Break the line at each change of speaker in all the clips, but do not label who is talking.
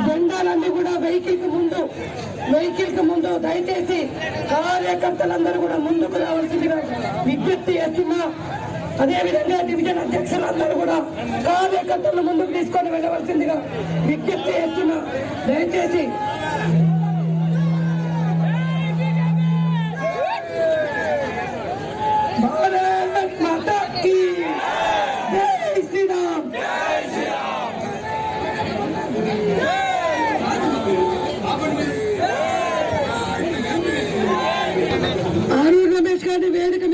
జెండాలన్నీ కూడా వెహికల్ కు ముందు దయచేసి కార్యకర్తలందరూ కూడా ముందుకు రావాల్సిందిగా విజ్ఞప్తి చేస్తున్నా. అదేవిధంగా డివిజన్ అధ్యక్షులందరూ కూడా కార్యకర్తలను ముందుకు తీసుకొని వెళ్ళవలసిందిగా విజ్ఞప్తి చేస్తున్నా. దయచేసి భారత్ మాతా కీ జై శ్రీరామ్. ఆరూరు రమేష్ గారిని వేదిక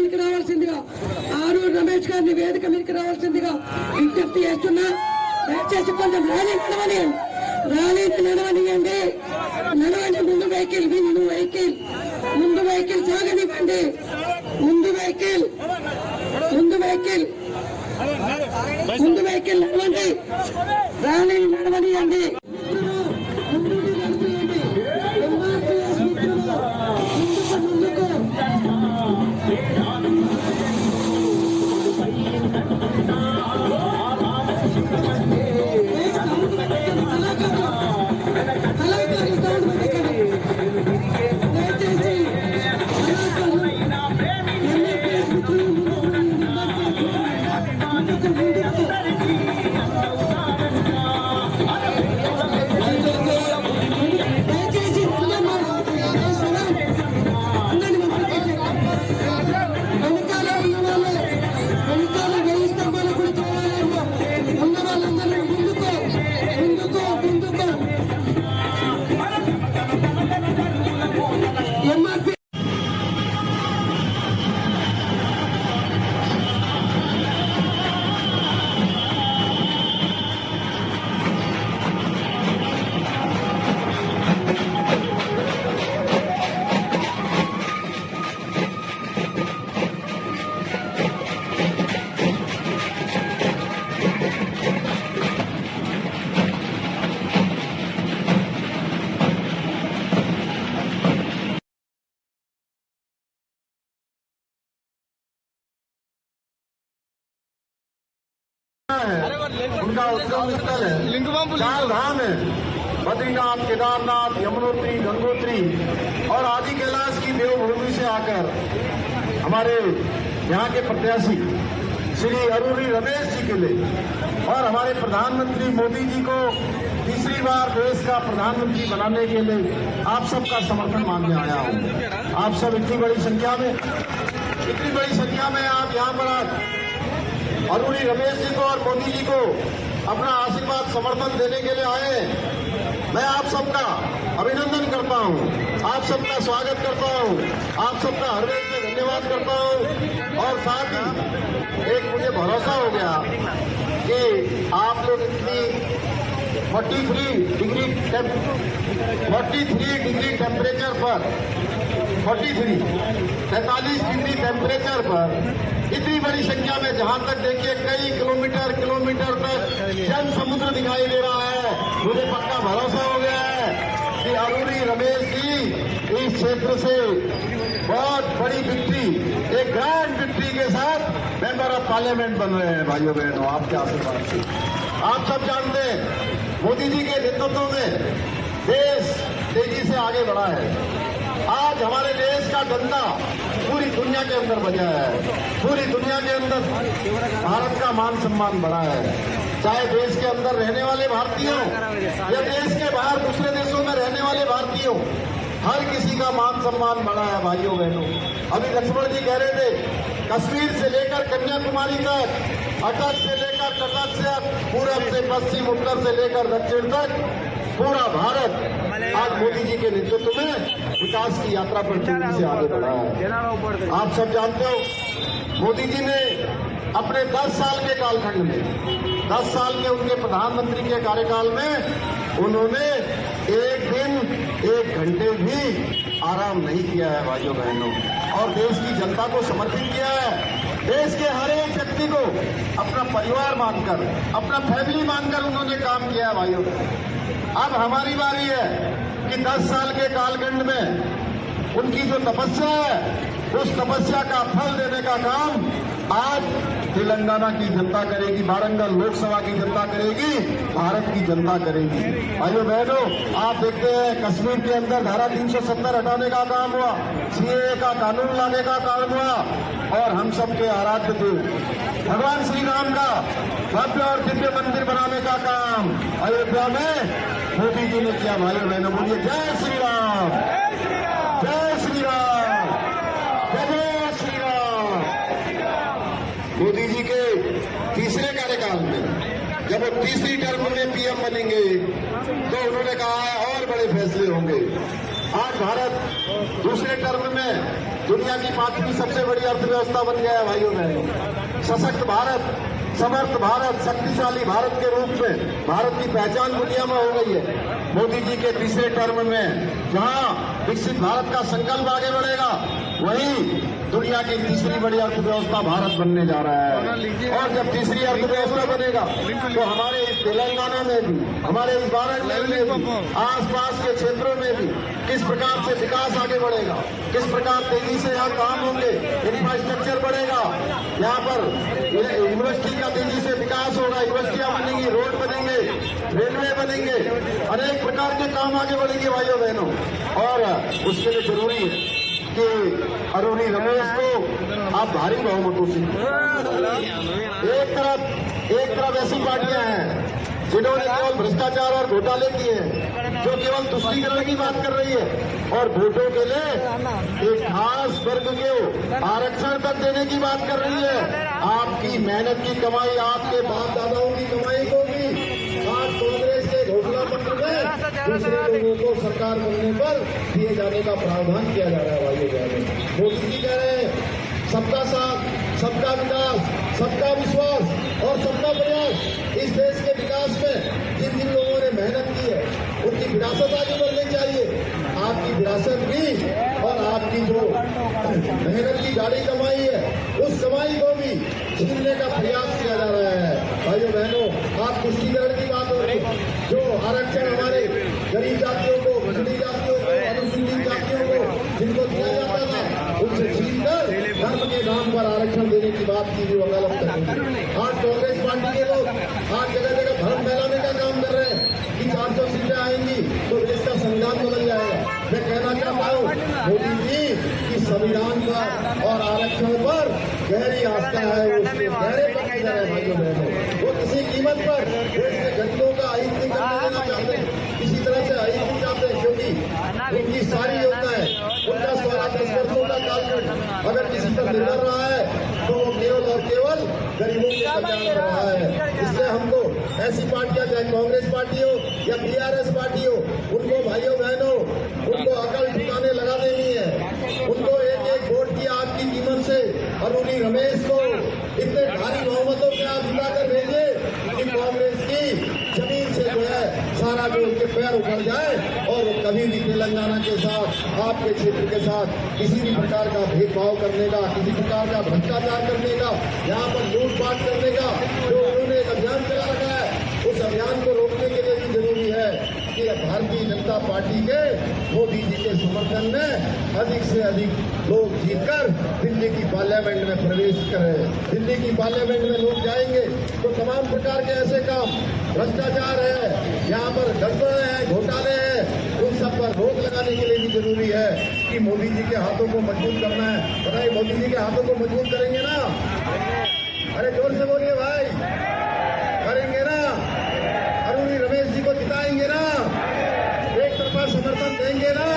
మీదకి రావాల్సిందిగా విజ్ఞప్తి చేస్తున్నా. దయచేసి కొంచెం ర్యాలీని నడవనియండి. ముందు వెహికల్ సాగనివ్వండి. ముందు వెహికల్ నడవండి. ర్యాలీని నడవనియండి.
उनका उत्सव स्थल है, 4 धाम है, बद्रीनाथ, केदारनाथ, यमुनोत्री, गंगोत्री और आदि कैलाश की देवभूमि से आकर हमारे यहाँ के प्रत्याशी श्री अरूरी रमेश जी के लिए और हमारे प्रधानमंत्री मोदी जी को तीसरी बार देश का प्रधानमंत्री बनाने के लिए आप सबका समर्थन मांगने आया हूँ। आप सब इतनी बड़ी संख्या में आप यहाँ पर अरूरी रमेश जी को और मोदी जी को अपना आशीर्वाद समर्थन देने के लिए आए। मैं आप सबका अभिनंदन करता हूं, आप सबका स्वागत करता हूं, आप सबका हृदय से धन्यवाद करता हूं। और साथ ही एक मुझे भरोसा हो गया कि आप लोग इतनी 43 डिग्री टेम्परेचर पर 43 डिग्री टेम्परेचर पर इतनी बड़ी संख्या में, जहां तक देखिए कई किलोमीटर तक जन समुद्र दिखाई दे रहा है। मुझे पक्का भरोसा हो गया है कि अरूरी रमेश जी इस क्षेत्र से बहुत बड़ी विक्ट्री, एक ग्रैंड विक्ट्री के साथ मेंबर ऑफ पार्लियामेंट बन रहे हैं। भाइयों बहनों, आपके आशीर्वाद से आप सब जानते हैं मोदी जी के नेतृत्व में देश तेजी से आगे बढ़ा है। आज हमारे देश का डंडा पूरी दुनिया के अंदर बजा है, पूरी दुनिया के अंदर भारत का मान सम्मान बढ़ा है। चाहे देश के अंदर रहने वाले भारतीय हों या देश के बाहर दूसरे देशों में रहने वाले भारतीय हों, हर किसी का मान सम्मान बढ़ा है। भाइयों बहनों, अभी लक्ष्मण जी कह रहे थे कश्मीर से लेकर कन्याकुमारी तक, अटक से लेकर कटक से पूरब से पश्चिम, उत्तर से लेकर दक्षिण तक पूरा भारत आज मोदी जी के नेतृत्व में विकास की यात्रा पर तेजी से आगे बढ़ा है। आप सब जानते हो मोदी जी ने अपने 10 साल के कालखंड में, 10 साल के उनके प्रधानमंत्री के कार्यकाल में उन्होंने एक दिन 1 घंटे भी आराम नहीं किया है। भाइयों बहनों, और देश की जनता को समर्पित किया है। देश के हर एक व्यक्ति को अपना परिवार मानकर, अपना फैमिली मानकर उन्होंने काम किया है। भाइयों, अब हमारी बारी है कि 10 साल के कालखंड में उनकी जो तपस्या है उस तपस्या का फल देने का काम आज तेलंगाना की जनता करेगी, वारंगल लोकसभा की जनता करेगी, भारत की जनता करेगी। भाइयों बहनों, आप देखते हैं कश्मीर के अंदर धारा 370 हटाने का काम हुआ, सीएए का कानून लाने का काम हुआ, और हम सबके आराध्य देव भगवान श्री राम का भव्य और दिव्य मंदिर बनाने का काम अयोध्या में मोदी जी ने किया। भाइयों बहनों, बोलिए जय श्री राम, जय श्री राम, जय श्री राम। मोदी जी के तीसरे कार्यकाल में जब वो तीसरी टर्म में पीएम बनेंगे तो उन्होंने कहा है और बड़े फैसले होंगे। आज भारत दूसरे टर्म में दुनिया की 5वीं सबसे बड़ी अर्थव्यवस्था बन गया है। भाइयों बहनों, सशक्त भारत, समर्थ भारत, शक्तिशाली भारत के रूप में भारत की पहचान दुनिया में हो गई है। मोदी जी के तीसरे टर्म में जहां विकसित भारत का संकल्प आगे बढ़ेगा, वहीं दुनिया की तीसरी बड़ी अर्थव्यवस्था भारत बनने जा रहा है। और जब तीसरी अर्थव्यवस्था बनेगा तो हमारे इस तेलंगाना में भी, हमारे इस वारंगल में भी, आसपास के क्षेत्रों में भी किस प्रकार से विकास आगे बढ़ेगा, किस प्रकार तेजी से यहाँ काम होंगे, इंफ्रास्ट्रक्चर बढ़ेगा, यहाँ पर यूनिवर्सिटी का तेजी से विकास होगा, यूनिवर्सिटियां बनेंगी, रोड बनेंगे, रेलवे बनेंगे, अनेक प्रकार के काम आगे बढ़ेंगे। भाइयों बहनों, और उसके लिए जरूरी है कि अरुणी रमेश को आप भारी बहुमतों से, एक तरफ ऐसी पार्टियां हैं जिन्होंने केवल भ्रष्टाचार और घोटाले किए हैं, जो केवल तुष्टीकरण की बात कर रही है और वोटों के लिए एक खास वर्ग को आरक्षण तक देने की बात कर रही है। आपकी मेहनत की कमाई, आपके बाप दादाओं की कमाई को भी आज कांग्रेस के घोषणा पत्र में दूसरे लोगों को सरकार बनने पर दिए जाने का प्रावधान किया जा रहा है। भाइयों बहनों, मोदी जी कह रहे हैं सबका साथ, सबका विकास, सबका विश्वास और सबका प्रयास। इस देश के विकास में जिन जिन लोगों ने मेहनत की है उनकी विरासत आगे बढ़नी चाहिए। आपकी विरासत भी और आपकी जो मेहनत की गाड़ी कमाई है, उस कमाई को भी छीनने का प्रयास किया जा रहा है। भाइयों बहनों, आप तुष्टीकरण की बात हो रही, जो आरक्षण हमारे गरीब जातियों को, पिछड़ी जातियों को, अनुसूचित जातियों को जिनको दिया जाता था, उनसे छीनकर धर्म के नाम पर आरक्षण देने की बात की भी वकालत करेंगे। आज कांग्रेस पार्टी के लोग आज जगह जगह भ्रम फैलाने का काम कर रहे हैं कि 400 सीटें आएंगी तो देश का संविधान बदल जाएगा। मैं कहना चाहता हूँ मोदी जी की संविधान पर और आरक्षण पर गहरी आस्था है, वो उसके गहरे पक्षधर है। भाइयों बहनों, वो किसी कीमत पर देश के गरीबों का अहित नहीं करने देना चाहते, किसी तरह से अहित नहीं चाहते, क्योंकि उनकी सारी योजनाएं, उनका 10 वर्षों का कालखंड अगर किसी पर निर्भर रहा है तो वो केवल और केवल गरीबों के कल्याण कर रहा है। इसलिए हमको ऐसी पार्टियां, चाहे कांग्रेस पार्टी हो या टीआरएस पार्टी हो, उनको भाइयों बहनों, उनको अकल ठिकाने लगा देनी है। उनको एक एक वोट की आपकी कीमत से अरुणी रमेश को इतने भारी बहुमतों से आप जिताकर भेजे कि कांग्रेस की जमीन से जो है सारा जो उनके पैर उखड़ जाए और वो कभी भी तेलंगाना के साथ, आपके क्षेत्र के साथ किसी भी प्रकार का भेदभाव करने का, किसी प्रकार का भ्रष्टाचार करने का, यहाँ पर लूटपाट करने का जो उन्होंने एक अभियान चला रखा है, उस अभियान को रोकने के लिए भी जरूरी है कि भारतीय जनता पार्टी के मोदी जी के समर्थन में अधिक से अधिक लोग जीतकर दिल्ली की पार्लियामेंट में प्रवेश करें। दिल्ली की पार्लियामेंट में लोग जाएंगे तो तमाम प्रकार के ऐसे काम, भ्रष्टाचार है, यहाँ पर गड़बड़ है, घोटाले हैं, उन सब पर रोक लगाने के लिए भी जरूरी है कि मोदी जी के हाथों को मजबूत करना है। बताइए, मोदी जी के हाथों को मजबूत करेंगे ना? अरे जोर से बोलिए भाई, करेंगे ना? अरुणी रमेश जी को जिताएंगे ना? एक तरफा समर्थन देंगे ना?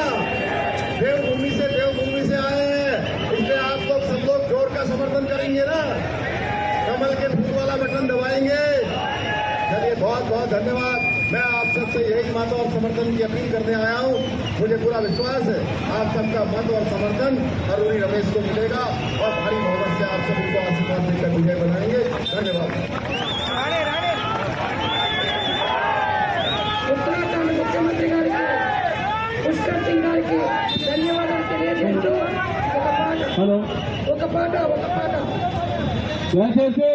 देवभूमि से आए हैं, इसलिए आप लोग सब लोग जोर का समर्थन करेंगे ना? कमल के फूल वाला बटन दबाएंगे। चलिए, बहुत बहुत धन्यवाद। मैं आप सबसे यही मत और समर्थन की अपील करने आया हूँ। मुझे पूरा विश्वास है आप सबका मत और समर्थन अरुणी रमेश को मिलेगा और भारी बहुमत से आप सभी को आशीर्वाद देकर विजय बनाएंगे। धन्यवाद।
उत्तराखंड मुख्यमंत्री गाరికి పుష్కర్ సింగ్ గారికి ధన్యవాదాలు తెలియజేస్తూ ఒక పాట
దయచేసి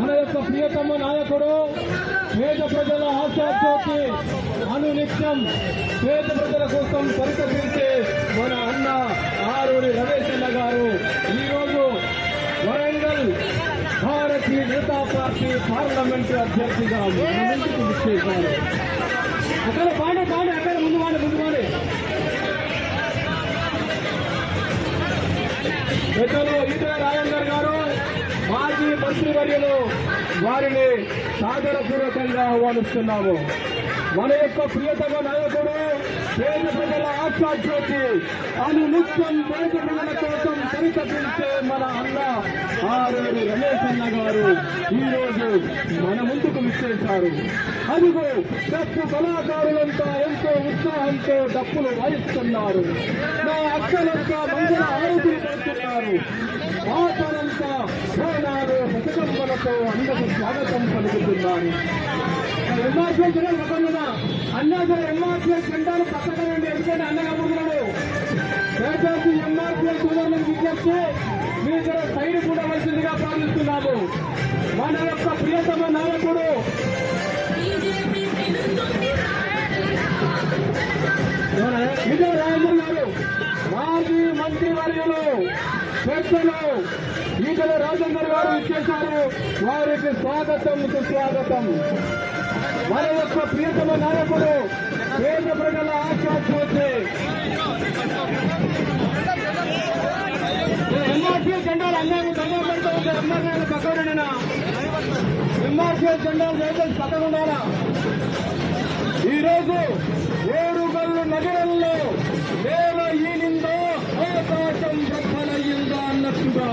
మన యొక్క ప్రియతమ నాయకుడు పేద ప్రజల ఆశాజ్యోతి అనునిత్యం పేద ప్రజల కోసం పరితపించే మన అన్న ఆరూరి రమేష్ అన్న గారు అభ్యర్థిగా ముందుకు విచ్చేశారు. అక్కడ పాడే అక్కడ ముందు వాడే పెద్దలు ఈటెల రాజేందర్ గారు మాజీ మంత్రివర్యులు వారిని సాదరపూర్వకంగా ఆహ్వానిస్తున్నాము. మన యొక్క ప్రియతమ నాయకుడు పేద ప్రజల ఆశాజ్యోతి అనునిత్యం పేద ప్రజల కోసం పరితపించే మన అన్న ఆరేరు రమేష్ అన్న గారు ఈ రోజు మన ముందుకు విచ్చేశారు. అదిగో డప్పు కళాకారులంతా ఎంతో ఉత్సాహంతో డప్పులు వాయిస్తున్నారు. నా అక్కలంతా మంగళ ఆరోగ్యం పడుతున్నారు. ఆటలంతా సోనాలు ప్రతికంబలతో అందకు స్వాగతం పలుకుతున్నారు. ఎంఆర్పీఎస్ జెండాలు పక్కన అన్నా సరే ఎంఆర్పీఎస్ జెండాలు పక్కన ఉండి ఎందుకంటే అన్నగా ముందున్నాడు. దయచేసి ఎంఆర్పీఎస్ సోదరులకు విజ్ఞప్తి మీ దగ్గర సైడ్ కూడా వలసిందిగా ప్రార్థిస్తున్నాము. మన యొక్క ప్రియతమ నాయకుడు ఈటెల రాజేందర్ గారు మాజీ మంత్రివర్యులు పెద్దలు ఈటెల రాజేందర్ గారు ఇచ్చేశారు. వారికి స్వాగతం సుస్వాగతం. మన యొక్క ప్రియతమ నాయకుడు పేద ప్రజల ఆశాజ్యోతి ఎంఆర్పీఎస్ జెండాలు అన్యాయం దండం పెడుతూ ఉంటే ఎంఆర్పీఎస్ పక్కన ఎంఆర్పీఎస్ జెండాలు దయచేసి పక్కన ఉండాలా. ఈరోజు ఓరుగల్లు నగరంలో నేల ఈనిందో ఆకాశం బద్దలయ్యిందో అన్నట్టుగా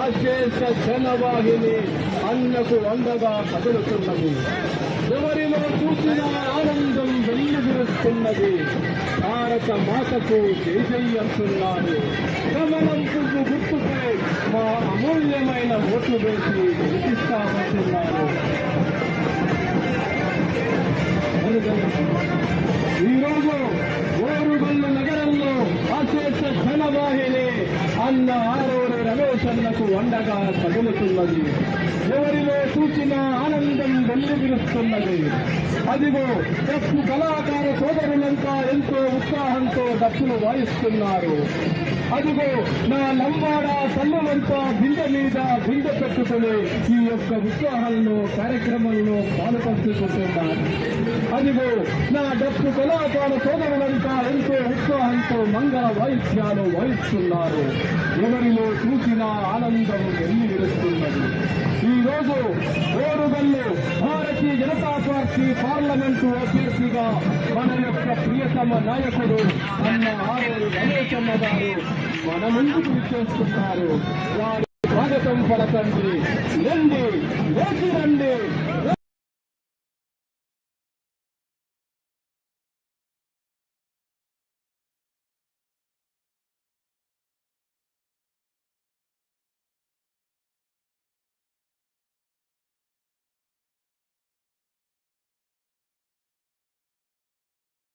అశేష జనవాహిని అన్నకు అండగా కదులుతున్నది. ఎవరిలో చూసిన ఆనందం వెల్లువిరుస్తున్నది. భారత మాతకు జై అంటున్నారు. కమలం పువ్వు గుర్తుపై మా అమూల్యమైన ఓట్లు వేసి గెలిపిస్తామంటున్నారు. ఈరోజు ఓరుగల్లు నగరంలో అశేష ధనవాహిని అన్న ఆరోరు రమేష్ అన్నకు అండగా తగులుతున్నది. ఎవరిలో చూసిన ఆనందం వెల్లువిరుస్తున్నది. అదిగో డప్పు కళాకార సోదరులంతా ఎంతో ఉత్సాహంతో డప్పులు వాయిస్తున్నారు. అదిగో నా లంబాడ తల్లులంతా బిందె మీద బిందె పెట్టుకుని ఈ యొక్క ఉత్సాహంలో కార్యక్రమంలో పాల్పంచుకుంటున్నారు. అదిగో నా డప్పు కళాకార సోదరులంతా ఎంతో ఉత్సాహంతో మంగళ వాయిద్యాలు వాయిస్తున్నారు. ఎవరిలో చూసిన ఆనందం వెల్లువిరుస్తున్నది. ఈ రోజు ఓరుగల్లు భారతీయ జనతా పార్టీ పార్లమెంటు అభ్యర్థిగా మన యొక్క ప్రియతమ నాయకుడు అన్న ఆరేరు రమేష్ అన్న గారు మన ముందుకు విచ్చేస్తున్నారు. వారి స్వాగతం పలకండి. రండి, లేచి రండి.